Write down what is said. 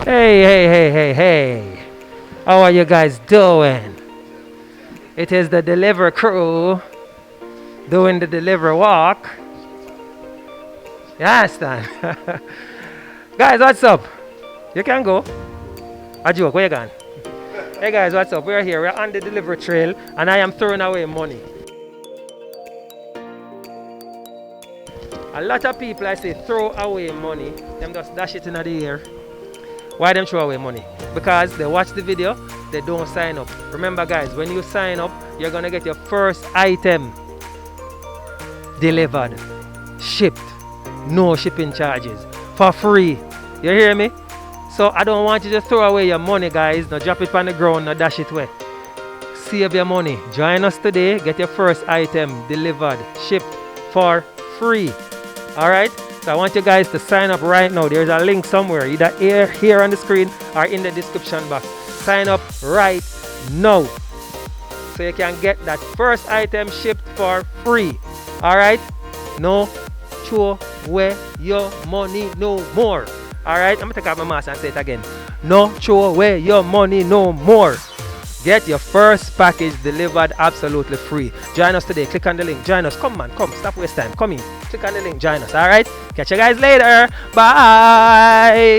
Hey. How are you guys doing? It is the deliver crew doing the deliver walk. You understand? Guys, what's up? You can go. A joke, where you going? Hey guys, what's up? We're here, we're on the deliver trail, and I am throwing away money. A lot of people I say throw away money, them just dash it in the air. Why them throw away money? Because they watch the video, they don't sign up. Remember guys, when you sign up, you're gonna get your first item delivered, shipped, no shipping charges, for free. You hear me? So I don't want you to throw away your money guys, no drop it on the ground, no dash it away. Save your money. Join us today, get your first item delivered, shipped for free. Alright? So I want you guys to sign up right now. There's a link somewhere, either here on the screen or in the description box. Sign up right now so you can get that first item shipped for free. Alright? No throw away your money no more. Alright? I'm going to take out my mask and say it again. No throw away your money no more. Get your first package delivered absolutely free. Join us today. Click on the link. Join us. Come man, come. Stop waste time. Come in. Click on the link. Join us. Alright? Catch you guys later. Bye.